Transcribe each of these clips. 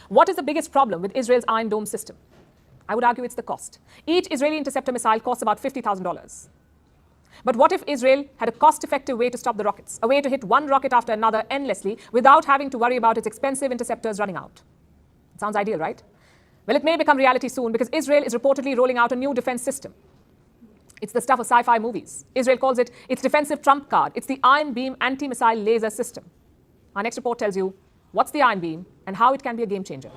What is the biggest problem with Israel's Iron Dome system? I would argue it's the cost. Each Israeli interceptor missile costs about $50,000. But what if Israel had a cost-effective way to stop the rockets, a way to hit one rocket after another endlessly without having to worry about its expensive interceptors running out? It sounds ideal, right? Well, it may become reality soon because Israel is reportedly rolling out a new defense system. It's the stuff of sci-fi movies. Israel calls it its defensive trump card. It's the Iron Beam anti-missile laser system. Our next report tells you what's the Iron Beam and how it can be a game changer.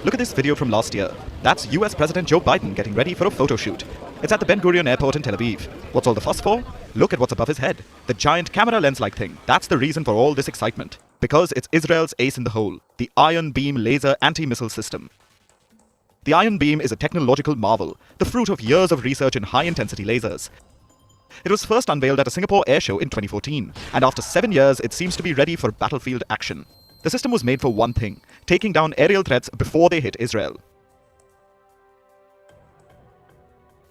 Look at this video from last year. That's US President Joe Biden getting ready for a photo shoot. It's at the Ben Gurion Airport in Tel Aviv. What's all the fuss for? Look at what's above his head. The giant camera lens-like thing. That's the reason for all this excitement. Because it's Israel's ace in the hole, the Iron Beam laser anti-missile system. The Iron Beam is a technological marvel, the fruit of years of research in high-intensity lasers. It was first unveiled at a Singapore air show in 2014, and after 7 years, it seems to be ready for battlefield action. The system was made for one thing, taking down aerial threats before they hit Israel.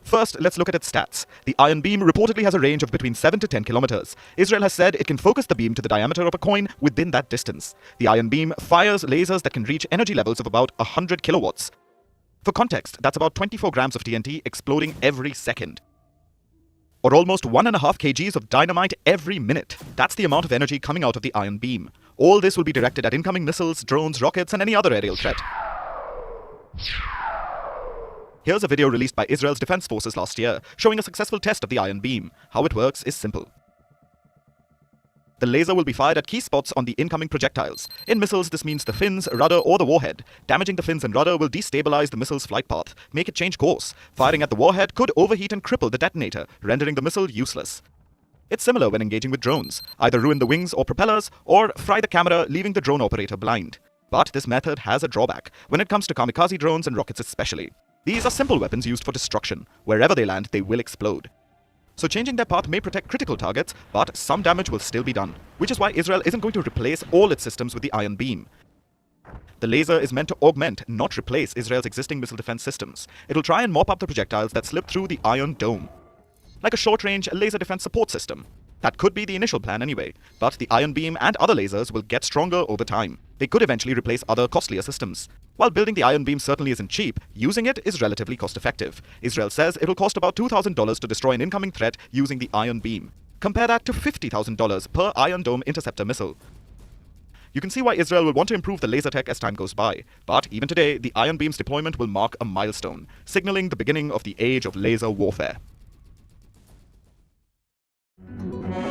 First, let's look at its stats. The Iron Beam reportedly has a range of between 7 to 10 kilometers. Israel has said it can focus the beam to the diameter of a coin within that distance. The Iron Beam fires lasers that can reach energy levels of about 100 kilowatts. For context, that's about 24 grams of TNT exploding every second. Or almost 1.5 kgs of dynamite every minute. That's the amount of energy coming out of the Iron Beam. All this will be directed at incoming missiles, drones, rockets, and any other aerial threat. Here's a video released by Israel's defense forces last year, showing a successful test of the Iron Beam. How it works is simple. The laser will be fired at key spots on the incoming projectiles. In missiles, this means the fins, rudder, or the warhead. Damaging the fins and rudder will destabilize the missile's flight path, make it change course. Firing at the warhead could overheat and cripple the detonator, rendering the missile useless. It's similar when engaging with drones. Either ruin the wings or propellers, or fry the camera, leaving the drone operator blind. But this method has a drawback, when it comes to kamikaze drones and rockets especially. These are simple weapons used for destruction. Wherever they land, they will explode. So changing their path may protect critical targets, but some damage will still be done, which is why Israel isn't going to replace all its systems with the Iron Beam. The laser is meant to augment, not replace, Israel's existing missile defense systems. It'll try and mop up the projectiles that slip through the Iron Dome. Like a short-range laser defense support system. That could be the initial plan anyway, but the Iron Beam and other lasers will get stronger over time. They could eventually replace other costlier systems. While building the Iron Beam certainly isn't cheap, using it is relatively cost-effective. Israel says it'll cost about $2,000 to destroy an incoming threat using the Iron Beam. Compare that to $50,000 per Iron Dome interceptor missile. You can see why Israel will want to improve the laser tech as time goes by. But even today, the Iron Beam's deployment will mark a milestone, signaling the beginning of the age of laser warfare.